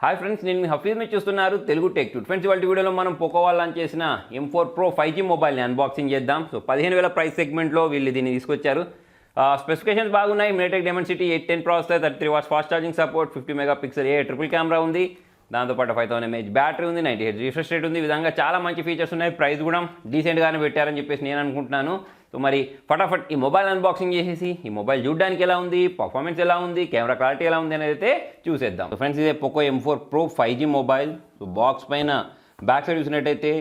Hi friends, నేను మీ హఫీజ్ మీరు చూస్తున్నారు తెలుగు టెక్ ట్యూట్. ఫ్రెండ్స్, ఇవాళ వీడియోలో మనం పోకో వాళ్ళు లాంచ్ చేసిన M4 Pro 5G మొబైల్ని అన్బాక్సింగ్ చేద్దాం. సో 15,000 ప్రైస్ సెగ్మెంట్లో వీళ్ళు దీన్ని తీసుకొచ్చారు. స్పెసిఫికేషన్స్ బాగున్నాయి. MediaTek Dimensity 810 processor, 33 watts fast charging support, 50 megapixel triple camera ఉంది. దాంతోపాటు 5000 mAh బ్యాటరీ ఉంది, 90 Hz రిఫ్రెష్ రేట్ ఉంది. ఈ విధంగా చాలా మంచి ఫీచర్స్ ఉన్నాయి. ప్రైస్ కూడా డీసెంట్గానే పెట్టారని చెప్పేసి నేను అనుకుంటున్నాను. సో మరి ఫటాఫట్ ఈ మొబైల్ అన్బాక్సింగ్ చేసేసి ఈ మొబైల్ చూడడానికి ఎలా ఉంది, పర్ఫార్మెన్స్ ఎలా ఉంది, కెమెరా క్లారిటీ ఎలా ఉంది అనేది అయితే చూసేద్దాం. సో ఫ్రెండ్స్, ఇదే Poco M4 Pro 5G mobile. So box పైన బ్యాక్ సైడ్ చూసినట్టయితే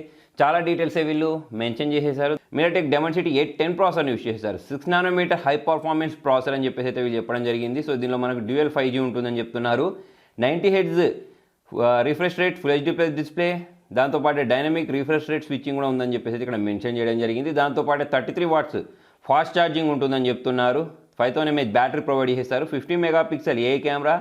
చాలా డీటెయిల్సే వీళ్ళు మెన్షన్ చేసేసారు. మీటెక్ డైమెన్సిటీ 810 ప్రాసెసర్ని యూస్ చేశారు. 6 nm హై పర్ఫార్మెన్స్ ప్రాసెసర్ అని చెప్పేసి అయితే వీళ్ళు చెప్పడం జరిగింది. సో దీనిలో మనకు డ్యూయల్ 5G ఉంటుందని చెప్తున్నారు. 90 Hz refresh rate, full HD plus display, దాంతోపాటు డైనమిక్ రిఫ్రెష్ రేట్ స్విచ్చింగ్ కూడా ఉందని చెప్పేసి ఇక్కడ మెన్షన్ చేయడం జరిగింది. దాంతోపాటు 33 వాట్స్ ఫాస్ట్ ఛార్జింగ్ ఉంటుందని చెప్తున్నారు. 5000 mAh బ్యాటరీ ప్రొవైడ్ చేస్తారు. 50 మెగాపిక్సెల్ కెమెరా,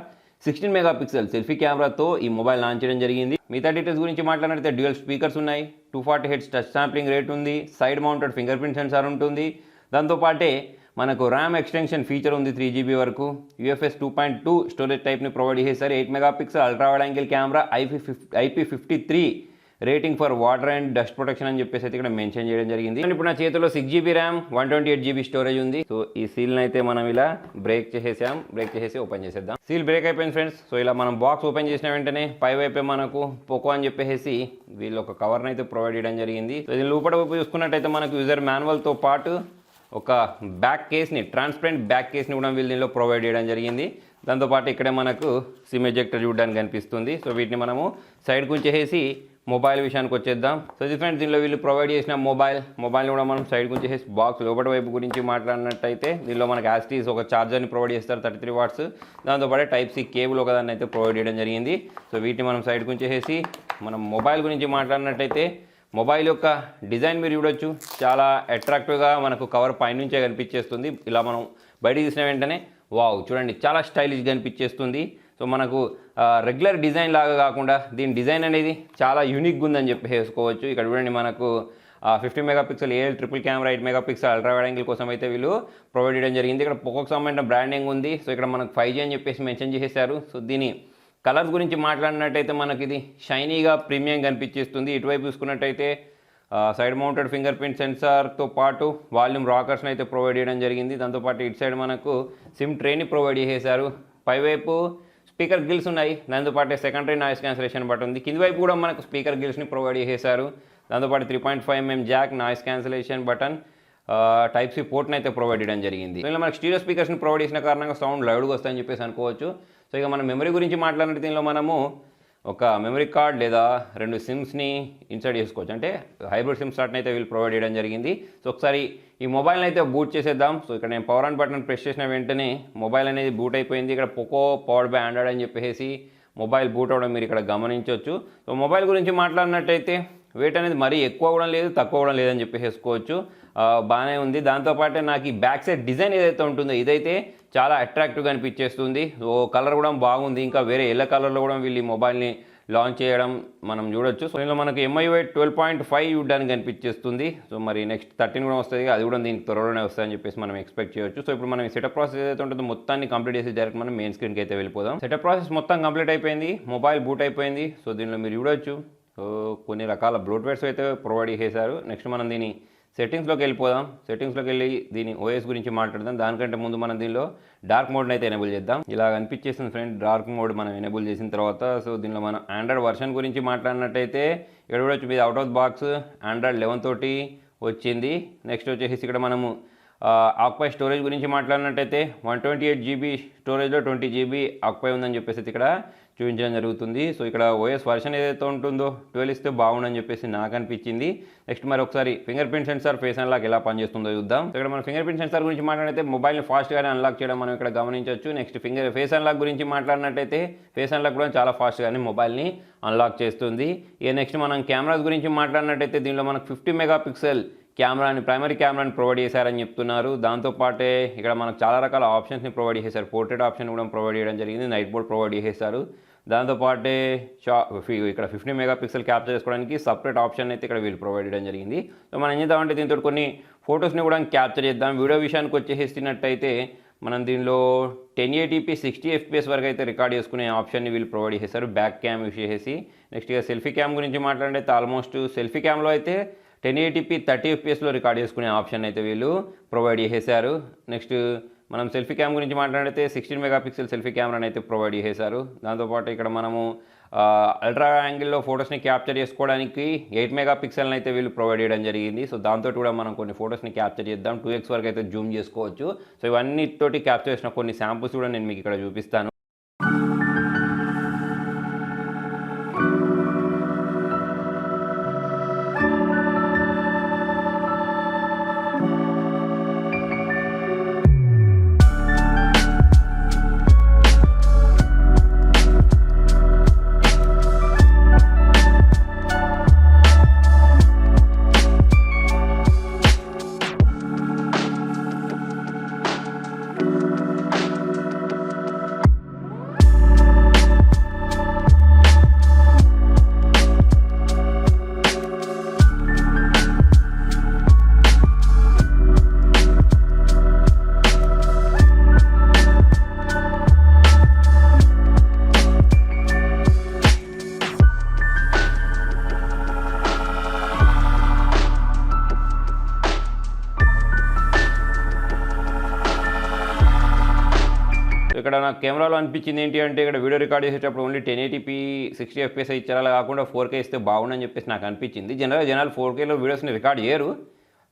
16 మెగాపిక్సెల్ సెల్ఫీ కెమెరాతో ఈ మొబైల్ లాంచ్ చేయడం జరిగింది. మిగతా డీటెయిల్స్ గురించి మాట్లాడితే డ్యూయల్ స్పీకర్స్ ఉన్నాయి, 240 Hz టచ్ శాంప్లింగ్ రేట్ ఉంది, side mounted finger print censor ఉంటుంది. దాంతోపాటే మనకు ర్యామ్ ఎక్స్టెన్షన్ ఫీచర్ ఉంది 3GB వరకు. UFS 2.2 స్టోరేజ్ టైప్ని ప్రొవైడ్ చేశారు. 8 megapixel ultra wide angle camera, IP53 rating for water and dust protection అని చెప్పేసి అయితే ఇక్కడ మెన్షన్ చేయడం జరిగింది. ఇప్పుడు నా చేతిలో 6GB ర్యామ్, 128GB స్టోరేజ్ ఉంది. సో ఈ సీల్ని అయితే మనం ఇలా బ్రేక్ చేసేసి ఓపెన్ చేసేద్దాం. సీల్ బ్రేక్ అయిపోయింది ఫ్రెండ్స్. సో ఇలా మనం బాక్స్ ఓపెన్ చేసిన వెంటనే పై వైపే మనకు పోకో అని చెప్పేసి వీళ్ళు ఒక కవర్ని అయితే ప్రొవైడ్ చేయడం జరిగింది. సో ఇది లోపల వైపు చూసుకున్నట్టయితే మనకు యూజర్ మాన్యువల్తో పాటు ఒక బ్యాక్ కేస్ని, ట్రాన్స్పరెంట్ బ్యాక్ కేస్ని కూడా వీళ్ళు దీనిలో ప్రొవైడ్ చేయడం జరిగింది. దాంతోపాటు ఇక్కడే మనకు సిమ్ ఎజెక్టర్ చూడడానికి కనిపిస్తుంది. సో వీటిని మనము సైడ్కి ఉంచేసి మొబైల్ విషయానికి వచ్చేద్దాం. సో ఇది ఫ్రెండ్స్, దీనిలో వీళ్ళు ప్రొవైడ్ చేసిన మొబైల్ని కూడా మనం సైడ్కి ఉంచేసి బాక్స్ లోపల వైపు గురించి మాట్లాడినట్టయితే దీనిలో మనకు యాస్టీస్ ఒక ఛార్జర్ని ప్రొవైడ్ చేస్తారు 33 వాట్స్. దాంతోపాటు Type-C కేబుల్ ఒకదాన్ని అయితే ప్రొవైడ్ చేయడం జరిగింది. సో వీటిని మనం సైడ్కి ఉంచేసి మనం మొబైల్ గురించి మాట్లాడినట్టయితే మొబైల్ యొక్క డిజైన్ మీరు చూడొచ్చు. చాలా అట్రాక్టివ్గా మనకు కవర్ పైనుంచే కనిపించేస్తుంది. ఇలా మనం బయట తీసిన వెంటనే వావ్, చూడండి చాలా స్టైలిష్గా కనిపించేస్తుంది. సో మనకు రెగ్యులర్ డిజైన్ లాగా కాకుండా దీని డిజైన్ అనేది చాలా యూనిక్గా ఉందని చెప్పి వేసుకోవచ్చు. ఇక్కడ చూడండి మనకు 50 megapixel triple camera, 8 megapixel ultra wide angle కోసం అయితే వీళ్ళు ప్రొవైడ్ చేయడం జరిగింది. ఇక్కడ పోకోకి సంబంధించిన బ్రాండింగ్ ఉంది. సో ఇక్కడ మనకు 5G అని చెప్పేసి మెన్షన్ చేసేసారు. సో దీని కలర్స్ గురించి మాట్లాడినట్టయితే మనకి ఇది షైనీగా ప్రీమియం కనిపించేస్తుంది. ఇటువైపు చూసుకున్నట్టయితే సైడ్ మౌంటెడ్ ఫింగర్ ప్రింట్ సెన్సార్తో పాటు వాల్యూమ్ రాకర్స్ని అయితే ప్రొవైడ్ చేయడం జరిగింది. దాంతోపాటు ఇటు సైడ్ మనకు సిమ్ ట్రేని ప్రొవైడ్ చేసేసారు. పైవైపు స్పీకర్ గిల్స్ ఉన్నాయి. దాంతోపాటు సెకండరీ నాయిస్ క్యాన్సిలేషన్ బటన్ ఉంది. కింది వైపు కూడా మనకు స్పీకర్ గిల్స్ని ప్రొవైడ్ చేసేసారు. దాంతోపాటు 3.5mm Jack, noise cancellation button, Type-C పోర్ట్ని అయితే ప్రొవైడ్ చేయడం జరిగింది. ఇలా మనకు స్టీరియో స్పీకర్స్ని ప్రొవైడ్ చేసిన కారణంగా సౌండ్ లౌడ్గా వస్తాయని చెప్పేసి అనుకోవచ్చు. సో ఇక మనం మెమరీ గురించి మాట్లాడినట్టు దీనిలో మనము ఒక మెమరీ కార్డ్ లేదా 2 సిమ్స్ని ఇన్సర్ట్ చేసుకోవచ్చు. అంటే హైబ్రిడ్ సిమ్ స్లాట్ని అయితే వీళ్ళు ప్రొవైడ్ చేయడం జరిగింది. సో ఒకసారి ఈ మొబైల్ని అయితే బూట్ చేసేద్దాం. సో ఇక్కడ నేను పవర్ ఆన్ బటన్ ప్రెస్ చేసిన వెంటనే మొబైల్ అనేది బూట్ అయిపోయింది. ఇక్కడ పోకో పవర్డ్ బై ఆండ్రాయిడ్ అని చెప్పేసి మొబైల్ బూట్ అవడం మీరు ఇక్కడ గమనించవచ్చు. సో మొబైల్ గురించి మాట్లాడినట్టయితే వెయిట్ అనేది మరీ ఎక్కువ కూడా లేదు, తక్కువ కూడా లేదని చెప్పేసుకోవచ్చు. బాగానే ఉంది. దాంతోపాటు నాకు ఈ బ్యాక్ సైడ్ డిజైన్ ఏదైతే ఉంటుందో ఇదైతే చాలా అట్రాక్టివ్గా అనిపించేస్తుంది. సో కలర్ కూడా బాగుంది. ఇంకా వేరే ఎల్లో కలర్లో కూడా వీళ్ళు ఈ మొబైల్ని లాంచ్ చేయడం మనం చూడొచ్చు. సో ఇందులో మనకు MIUI 12.5 చూడడానికి కనిపించేస్తుంది. సో మరి నెక్స్ట్ 13 కూడా వస్తుంది. అది కూడా దీనికి త్వరలోనే వస్తుందని చెప్పేసి మనం ఎక్స్పెక్ట్ చేయొచ్చు. సో ఇప్పుడు మనం ఈ సెటప్ ప్రాసెస్ ఏదైతే ఉంటుందో మొత్తాన్ని కంప్లీట్ చేసి డైరెక్ట్ మనం మెయిన్ స్క్రీన్కి అయితే వెళ్ళిపోదాం. సెటప్ ప్రాసెస్ మొత్తం కంప్లీట్ అయిపోయింది. మొబైల్ బూట్ అయిపోయింది. సో దీనిలో మీరు చూడొచ్చు కొన్ని రకాల బ్లోట్వేర్స్ అయితే ప్రొవైడ్ చేశారు. నెక్స్ట్ మనం దీని సెట్టింగ్స్లోకి వెళ్ళిపోదాం. సెట్టింగ్స్లోకి వెళ్ళి దీని OS గురించి మాట్లాడదాం. దానికంటే ముందు మనం దీనిలో డార్క్ మోడ్ని అయితే ఎనేబుల్ చేద్దాం. ఇలా అనిపించేసింది ఫ్రెండ్ డార్క్ మోడ్ మనం ఎనేబుల్ చేసిన తర్వాత. సో దీనిలో మనం ఆండ్రాయిడ్ వర్షన్ గురించి మాట్లాడినట్టయితే ఇక్కడ కూడా వచ్చి అవుట్ ఆఫ్ బాక్స్ ఆండ్రాయిడ్ 11 తోటి వచ్చింది. నెక్స్ట్ వచ్చేసి ఇక్కడ మనము ఆక్యుపై స్టోరేజ్ గురించి మాట్లాడినట్టయితే 128GB స్టోరేజ్లో 20GB ఆక్యుపై ఉందని చెప్పేసి ఇక్కడ చూపించడం జరుగుతుంది. సో ఇక్కడ OS వర్షన్ ఏదైతే ఉంటుందో 12 ఇస్తే బాగుండని చెప్పేసి నాకు అనిపించింది. నెక్స్ట్ మరి ఒకసారి finger print censor, face unlock ఎలా పనిచేస్తుందో చూద్దాం. ఇక్కడ మనం ఫింగర్ ప్రింట్ సెన్సార్ గురించి మాట్లాడితే మొబైల్ని ఫాస్ట్గానే అన్లాక్ చేయడం మనం ఇక్కడ గమనించవచ్చు. నెక్స్ట్ ఫేస్ అన్లాక్ గురించి మాట్లాడినట్టయితే ఫేస్ అన్లాక్ కూడా చాలా ఫాస్ట్గానే మొబైల్ని అన్లాక్ చేస్తుంది. ఇక నెక్స్ట్ మనం కెమెరాస్ గురించి మాట్లాడినట్టయితే దీనిలో మనకు 50 మెగాపిక్సెల్ ప్రైమరీ కెమెరాని ప్రొవైడ్ చేశారని చెప్తున్నారు. దాంతోపాటే ఇక్కడ మనకు చాలా రకాల ఆప్షన్స్ని ప్రొవైడ్ చేశారు. పోర్ట్రేట్ ఆప్షన్ కూడా ప్రొవైడ్ చేయడం జరిగింది. నైట్ మోడ్ ప్రొవైడ్ చేసేసారు. దాంతోపాటే ఇక్కడ 50 మెగాపిక్సెల్ క్యాప్చర్ చేసుకోవడానికి సపరేట్ ఆప్షన్ అయితే ఇక్కడ వీళ్ళు ప్రొవైడ్ చేయడం జరిగింది. సో మనం ఏం చేద్దామంటే దీంతో కొన్ని ఫొటోస్ని కూడా క్యాప్చర్ చేద్దాం. వీడియో విషయానికి వచ్చేసినట్టయితే మనం దీనిలో 1080p 60fps వరకు అయితే రికార్డ్ చేసుకునే ఆప్షన్ని వీళ్ళు ప్రొవైడ్ చేశారు, బ్యాక్ క్యామ్ యూస్ చేసేసి. నెక్స్ట్ ఇక సెల్ఫీ క్యామ్ గురించి మాట్లాడితే ఆల్మోస్ట్ సెల్ఫీ క్యామ్లో అయితే 1080p 30fpsలో రికార్డ్ చేసుకునే ఆప్షన్ అయితే వీళ్ళు ప్రొవైడ్ చేసేసారు. నెక్స్ట్ మనం సెల్ఫీ క్యామ్ గురించి మాట్లాడితే 16 మెగాపిక్సెల్ సెల్ఫీ కెమెరాని అయితే ప్రొవైడ్ చేశారు. దాంతోపాటు ఇక్కడ మనము అల్ట్రా యాంగిల్లో ఫొటోస్ని క్యాప్చర్ చేసుకోవడానికి 8 మెగాపిక్సెల్ని అయితే వీళ్ళు ప్రొవైడ్ చేయడం జరిగింది. సో దాంతో కూడా మనం కొన్ని ఫొటోస్ని క్యాప్చర్ చేద్దాం, 2x వరకు అయితే జూమ్ చేసుకోవచ్చు. సో ఇవన్నీతోటి క్యాప్చర్ చేసిన కొన్ని శాంపుల్స్ కూడా నేను మీకు ఇక్కడ చూపిస్తాను. ఇక్కడ నాకు కెమెరాలో అనిపించింది ఏంటి అంటే, ఇక్కడ వీడియో రికార్డ్ చేసేటప్పుడు ఓన్లీ 1080p 60fps ఇచ్చారు, అలా కాకుండా 4K ఇస్తే బాగుండని చెప్పేసి నాకు అనిపించింది. జనాలు 4Kలో వీడియోస్ని రికార్డ్ చేయరు,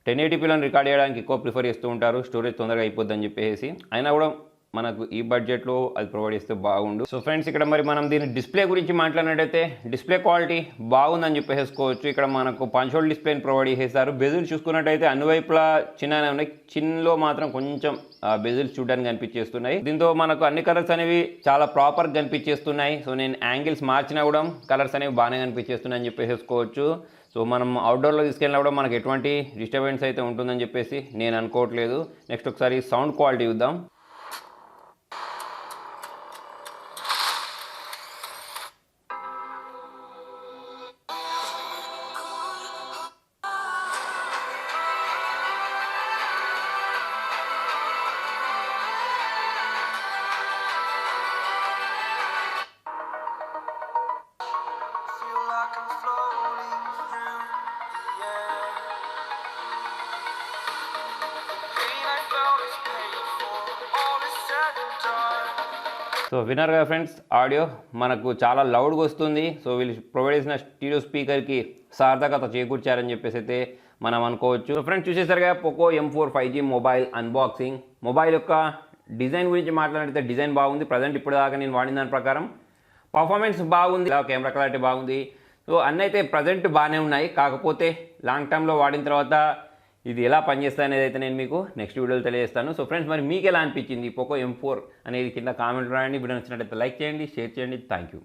1080pలో రికార్డ్ చేయడానికి ఎక్కువ ప్రిఫర్ చేస్తూ ఉంటారు, స్టోరేజ్ తొందరగా అయిపోద్దని చెప్పేసి. అయినా కూడా మనకు ఈ బడ్జెట్లో అది ప్రొవైడ్ చేస్తే బాగుండు. సో ఫ్రెండ్స్, ఇక్కడ మరి మనం దీని డిస్ప్లే గురించి మాట్లాడినట్టయితే డిస్ప్లే క్వాలిటీ బాగుందని చెప్పేసుకోవచ్చు. ఇక్కడ మనకు పంచ్ హోల్ డిస్ప్లేని ప్రొవైడ్ చేశారు. బెజిల్ చూసుకున్నట్టయితే అన్ని వైపులా చిన్ననే ఉన్నాయి, చిన్నలో మాత్రం కొంచెం బెజిల్స్ చూడడానికి కనిపించేస్తున్నాయి. దీంతో మనకు అన్ని కలర్స్ అనేవి చాలా ప్రాపర్గా కనిపించేస్తున్నాయి. సో నేను యాంగిల్స్ మార్చినా కూడా కలర్స్ అనేవి బాగానే కనిపించేస్తున్నాయి అని చెప్పేసుకోవచ్చు. సో మనం అవుట్డోర్లో తీసుకెళ్ళినా కూడా మనకు ఎటువంటి డిస్టర్బెన్స్ అయితే ఉంటుందని చెప్పేసి నేను అనుకోవట్లేదు. నెక్స్ట్ ఒకసారి సౌండ్ క్వాలిటీ చూద్దాం. సో విన్నర్ కదా ఫ్రెండ్స్, ఆడియో మనకు చాలా లౌడ్గా వస్తుంది. సో వీళ్ళు ప్రొవైడ్ చేసిన స్టీరియో స్పీకర్కి సార్థకత చేకూర్చారని చెప్పేసి అయితే మనం అనుకోవచ్చు. సో ఫ్రెండ్స్, చూసేసరిగా Poco M4 5G mobile unboxing. Mobile యొక్క డిజైన్ గురించి మాట్లాడితే డిజైన్ బాగుంది. ప్రజెంట్ ఇప్పుడు దాకా నేను వాడిన దాని ప్రకారం పర్ఫార్మెన్స్ బాగుంది, కెమెరా క్లారిటీ బాగుంది. సో అన్నీ అయితే ప్రజెంట్ బాగానే ఉన్నాయి. కాకపోతే లాంగ్ టర్మ్లో వాడిన తర్వాత ఇది ఎలా పనిచేస్తుంది అనేది అయితే నేను మీకు నెక్స్ట్ వీడియోలో తెలియజేస్తాను. సో ఫ్రెండ్స్, మరి మీకు ఎలా అనిపించింది పోకో M4 అనేది కింద కామెంట్ రాయండి. వీడియో నచ్చినట్లయితే లైక్ చేయండి, షేర్ చేయండి. Thank you.